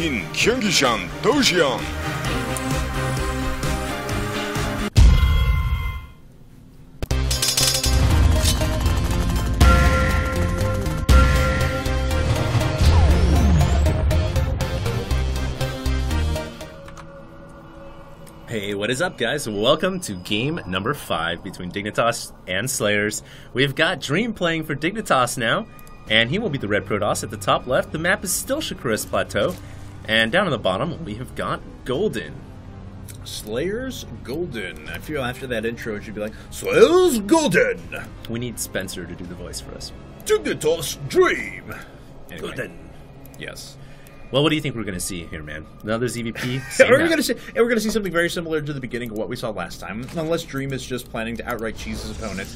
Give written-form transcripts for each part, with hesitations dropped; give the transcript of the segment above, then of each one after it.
in 경기장 도시형. Hey, what is up, guys? Welcome to game number 5 between Dignitas and SlayerS. We've got Dream playing for Dignitas now, and he will be the red Protoss. At the top left, the map is still Shakura's Plateau, and down on the bottom, we have got Golden. SlayerS Golden. I feel after that intro, it should be like, SlayerS Golden! We need Spencer to do the voice for us. Dignitas Dream! Anyway. Golden. Yes. Well, what do you think we're going to see here, man? Another ZVP? We're going to see something very similar to the beginning of what we saw last time, unless Dream is just planning to outright cheese his opponent.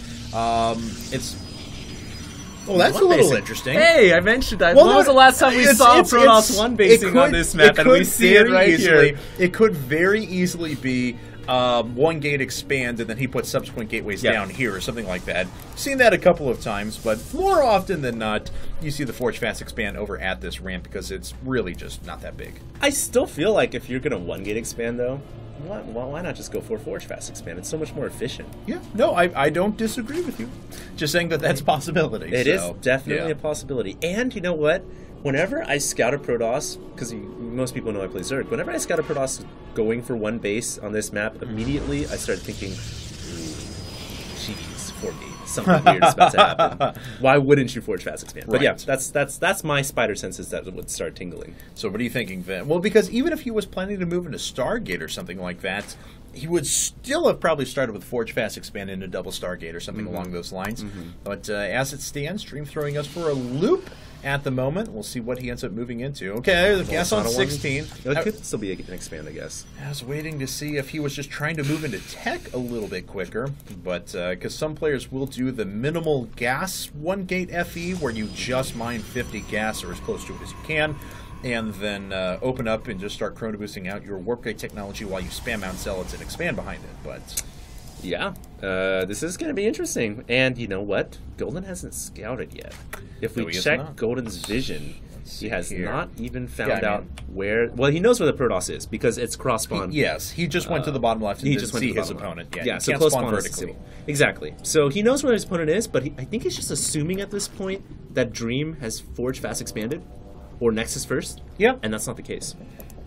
Well, that's a little interesting. Hey, I mentioned that. Well, when was the last time we saw Protoss one basing on this map, and we see it right here? It could very easily be one gate expand, and then he puts subsequent gateways down here, or something like that. Seen that a couple of times, but more often than not, you see the Forge Fast expand over at this ramp because it's really just not that big. I still feel like if you're going to one gate expand, though, why not just go for Forge Fast expand? It's so much more efficient. Yeah, no, I don't disagree with you. Just saying that that's a possibility. It is definitely a possibility. And you know what? Whenever I scout a Protoss, because most people know I play Zerg, whenever I scout a Protoss going for one base on this map, immediately I start thinking, jeez, 4-gate. Something weird is about to happen. Why wouldn't you Forge Fast expand? But yeah, that's my spider senses that would start tingling. So what are you thinking, Vin? Well, because even if he was planning to move into Stargate or something like that, he would still have probably started with Forge Fast expand into double Stargate or something along those lines. But as it stands, Dream throwing us for a loop at the moment. We'll see what he ends up moving into. Okay, the gas on 16. It could still be an expand, I guess. I was waiting to see if he was just trying to move into tech a little bit quicker, but because some players will do the minimal gas one gate FE where you just mine 50 gas or as close to it as you can, and then open up and just start chrono boosting out your warp gate technology while you spam out zealots and expand behind it. But yeah, this is going to be interesting. And you know what? Golden hasn't scouted yet. If we check Golden's vision, he has not even found out where... Well, he knows where the Protoss is because it's cross-spawn. Yes, he just went to the bottom left and he didn't just went see to his opponent. Yeah, so close spawn vertically. Exactly. So he knows where his opponent is, but I think he's just assuming at this point that Dream has Forge Fast expanded or Nexus first. Yeah. And that's not the case.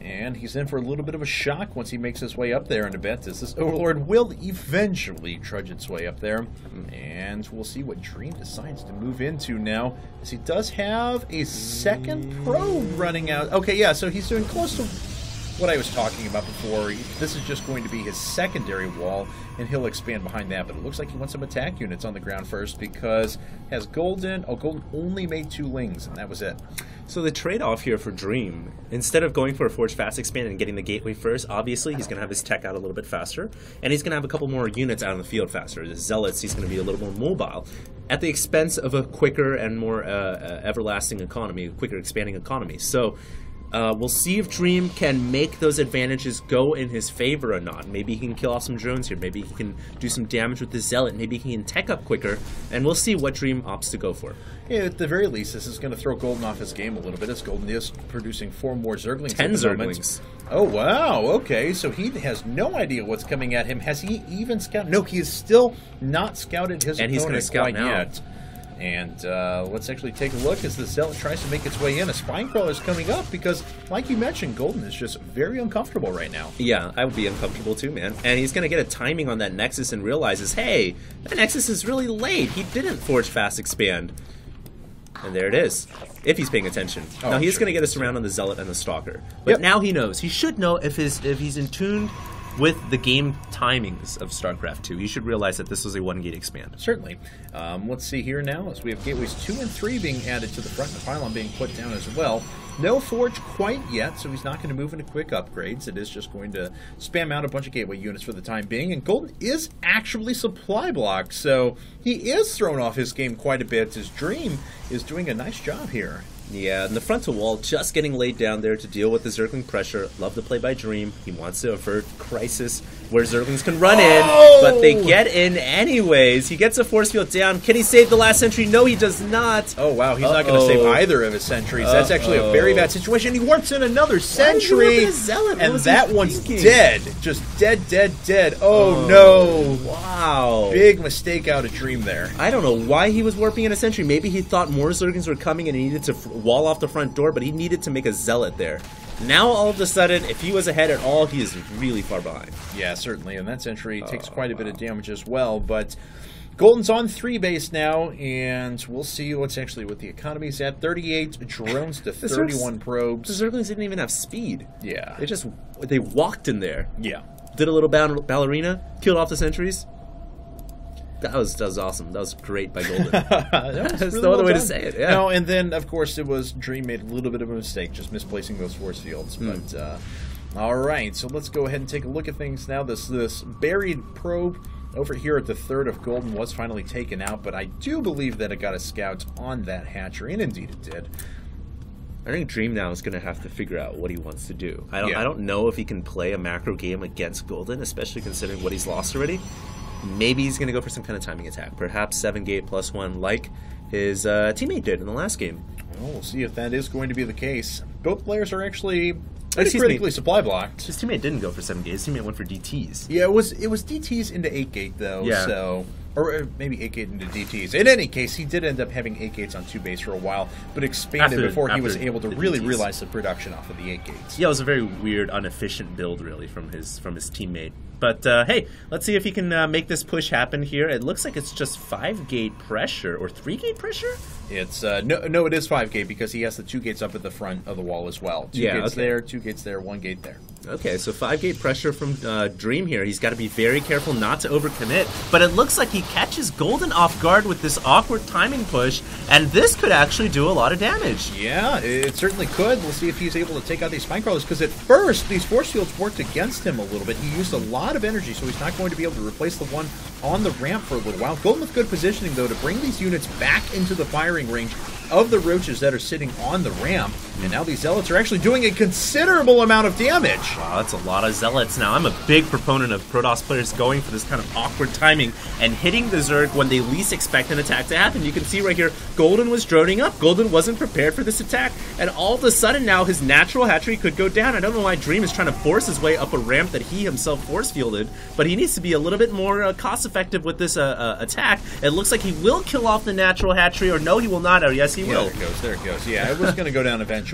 And he's in for a little bit of a shock once he makes his way up there in a bit, as this Overlord will eventually trudge its way up there. And we'll see what Dream decides to move into now, as he does have a second probe running out. Okay, yeah, so he's doing close to what I was talking about before. This is just going to be his secondary wall, and he'll expand behind that. But it looks like he wants some attack units on the ground first, because has Golden... Oh, Golden only made 2 lings, and that was it. So the trade-off here for Dream, instead of going for a Forge Fast expand and getting the gateway first, obviously he's going to have his tech out a little bit faster, and he's going to have a couple more units out in the field faster. The Zealots, he's going to be a little more mobile, at the expense of a quicker and more everlasting economy, a quicker expanding economy. So we'll see if Dream can make those advantages go in his favor or not. Maybe he can kill off some drones here. Maybe he can do some damage with the Zealot. Maybe he can tech up quicker. And we'll see what Dream opts to go for. Yeah, at the very least, this is going to throw Golden off his game a little bit, as Golden is producing 4 more Zerglings. 10 Zerglings. Oh, wow. Okay, so he has no idea what's coming at him. Has he even scouted? No, he is still not scouted his opponent he's going to scout quite now. Yet. And let's actually take a look as the Zealot tries to make its way in. A Spinecrawler is coming up because, like you mentioned, Golden is just very uncomfortable right now. Yeah, I would be uncomfortable too, man. And he's going to get a timing on that Nexus and realizes, hey, that Nexus is really late. He didn't Forge Fast expand. And there it is, if he's paying attention. Now, he's going to get us around on the Zealot and the Stalker. But now he knows. He should know if he's in tune with the game timings of StarCraft 2. He should realize that this was a one-gate expand. Certainly. Let's see here now, as we have gateways 2 and 3 being added to the front, and the pylon being put down as well. No Forge quite yet, so he's not going to move into quick upgrades. It is just going to spam out a bunch of gateway units for the time being, and Golden is actually supply blocked, so he is thrown off his game quite a bit, as Dream is doing a nice job here. Yeah, and the frontal wall just getting laid down there to deal with the Zergling pressure. Love the play by Dream. He wants to avert crisis where Zerglings can run in, but they get in anyways. He gets a force field down. Can he save the last sentry? No, he does not. Oh, wow. He's not going to save either of his sentries. That's actually a very bad situation. He warps in another sentry, and that one's dead. Just dead, dead, dead. Oh, no. Wow. Big mistake out of Dream there. I don't know why he was warping in a sentry. Maybe he thought more Zerglings were coming and he needed to wall off the front door, but he needed to make a Zealot there. Now, all of a sudden, if he was ahead at all, he is really far behind. Yeah, certainly, and that sentry takes quite a bit of damage as well, but Golden's on 3 base now, and we'll see what's actually what the economy's at. 38 drones to 31 probes. The Zerglings didn't even have speed. Yeah. They walked in there. Yeah. Did a little ballerina, killed off the sentries. That was awesome. That was great by Golden. That's really no other way to say it. Yeah. No, and then of course it was Dream made a little bit of a mistake, just misplacing those force fields. But all right, so let's go ahead and take a look at things now. This buried probe over here at the 3rd of Golden was finally taken out, but I do believe that it got a scout on that hatchery, and indeed it did. I think Dream now is going to have to figure out what he wants to do. I don't know if he can play a macro game against Golden, especially considering what he's lost already. Maybe he's going to go for some kind of timing attack. Perhaps 7-gate +1 like his teammate did in the last game. Well, we'll see if that is going to be the case. Both players are actually pretty critically supply blocked. His teammate didn't go for 7-gate. His teammate went for DTs. Yeah, it was DTs into 8-gate, though. Yeah. So, or maybe 8-gate into DTs. In any case, he did end up having 8 gates on 2 base for a while, but expanded before he was able to really realize the production off of the 8 gates. Yeah, it was a very weird, inefficient build, really, from his teammate. But, hey, let's see if he can make this push happen here. It looks like it's just 5-gate pressure, or 3-gate pressure? It's, no, it is 5-gate, because he has the 2 gates up at the front of the wall as well. 2 gates there, 2 gates there, 1 gate there. Okay, so 5-gate pressure from Dream here. He's got to be very careful not to overcommit, but it looks like he catches Golden off guard with this awkward timing push, and this could actually do a lot of damage. Yeah, it certainly could. We'll see if he's able to take out these spine crawlers, because at first, these force fields worked against him a little bit. He used a lot of energy, so he's not going to be able to replace the one on the ramp for a little while. Golden with good positioning, though, to bring these units back into the firing range of the roaches that are sitting on the ramp, and now these zealots are actually doing a considerable amount of damage. Wow, that's a lot of zealots. Now, I'm a big proponent of Protoss players going for this kind of awkward timing and hitting the Zerg when they least expect an attack to happen. You can see right here, Golden was droning up. Golden wasn't prepared for this attack, and all of a sudden now his natural hatchery could go down. I don't know why Dream is trying to force his way up a ramp that he himself force fielded, but he needs to be a little bit more cost effective with this attack. It looks like he will kill off the natural hatchery, or no, he will not, or yes, he will. There it goes. Yeah, it was going to go down eventually.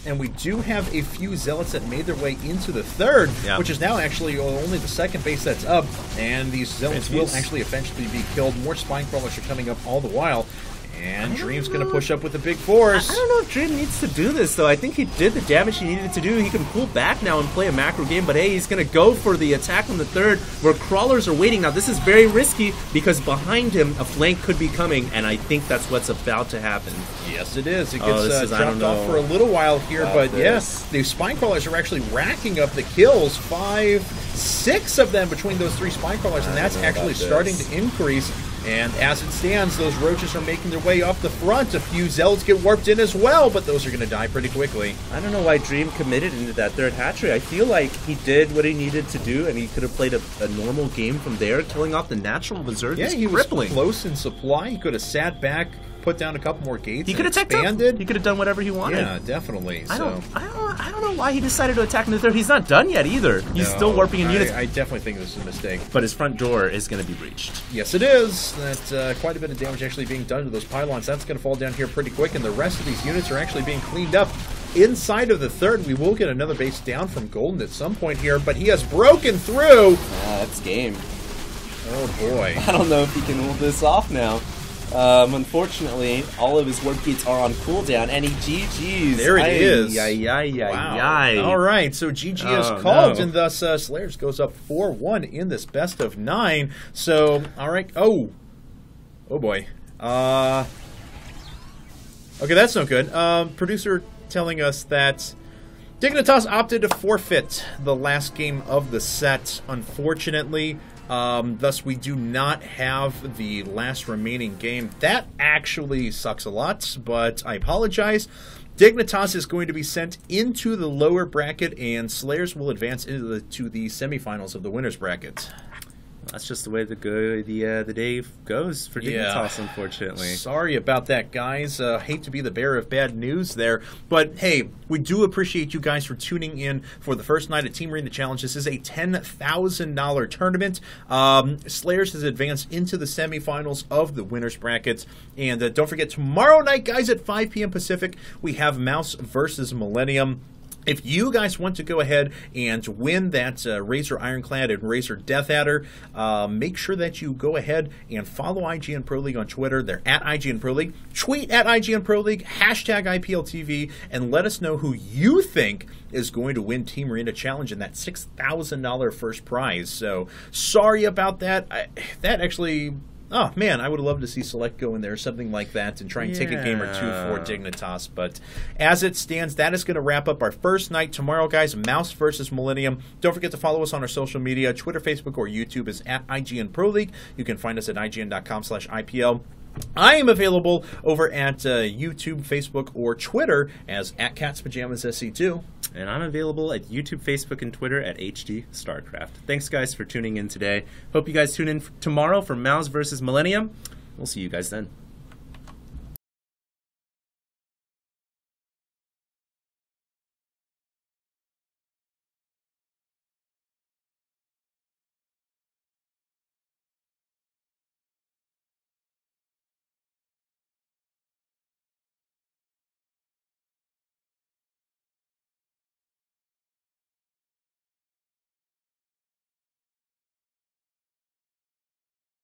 And we do have a few zealots that made their way into the 3rd, which is now actually only the 2nd base that's up. And these zealots will actually eventually be killed. More spine crawlers are coming up all the while. And Dream's going to push up with a big force. I don't know if Dream needs to do this, though. I think he did the damage he needed to do. He can pull back now and play a macro game, but hey, he's going to go for the attack on the 3rd, where crawlers are waiting. Now, this is very risky, because behind him, a flank could be coming, and I think that's what's about to happen. Yes, it is. It gets dropped off for a little while here, but yes, the spine crawlers are actually racking up the kills. 5, 6 of them between those 3 spine crawlers, and that's actually starting to increase. And as it stands, those roaches are making their way up the front. A few zealots get warped in as well, but those are going to die pretty quickly. I don't know why Dream committed into that 3rd hatchery. I feel like he did what he needed to do, and he could have played a normal game from there, killing off the natural Berserk. Yeah, he was close in supply. He could have sat back, put down a couple more gates. He could have expanded. He could have done whatever he wanted. Yeah, definitely. I don't know why he decided to attack in the 3rd. He's not done yet either. He's still warping in units. I definitely think this is a mistake. But his front door is going to be breached. Yes, it is. That's quite a bit of damage actually being done to those pylons. That's going to fall down here pretty quick, and the rest of these units are actually being cleaned up. Inside of the 3rd, we will get another base down from Golden at some point here, but he has broken through. That's game. Oh, boy. I don't know if he can hold this off now. Unfortunately, all of his warp gates are on cooldown, and he GG's. There it is. Wow. All right, so GG is called, and thus SlayerS goes up 4-1 in this best of 9. So, all right. Oh boy. Okay, that's no good. Producer telling us that Dignitas opted to forfeit the last game of the set, unfortunately. Thus, we do not have the last remaining game. That actually sucks a lot, but I apologize. Dignitas is going to be sent into the lower bracket, and SlayerS will advance into the semifinals of the winners bracket. That's just the way the day goes for Dignitas, unfortunately. Sorry about that, guys. Hate to be the bearer of bad news there. But, hey, we do appreciate you guys for tuning in for the first night of Team Arena Challenge. This is a $10,000 tournament. SlayerS has advanced into the semifinals of the winners brackets. And don't forget, tomorrow night, guys, at 5 p.m. Pacific, we have Mouse versus Millennium. If you guys want to go ahead and win that Razor Ironclad and Razor Death Adder, make sure that you go ahead and follow IGN Pro League on Twitter. They're at IGN Pro League. Tweet at IGN Pro League, hashtag IPL TV, and let us know who you think is going to win Team Arena Challenge and that $6,000 first prize. So, sorry about that. That actually... Oh, man, I would love to see Select go in there, something like that, and try and take a game or two for Dignitas. But as it stands, that is going to wrap up our first night tomorrow, guys. Mouse versus Millennium. Don't forget to follow us on our social media. Twitter, Facebook, or YouTube is at IGN Pro League. You can find us at IGN.com/IPL. I am available over at YouTube, Facebook, or Twitter as at CatsPajamasSC2. And I'm available at YouTube, Facebook, and Twitter at HD StarCraft. Thanks, guys, for tuning in today. Hope you guys tune in tomorrow for Mouse versus Millennium. We'll see you guys then.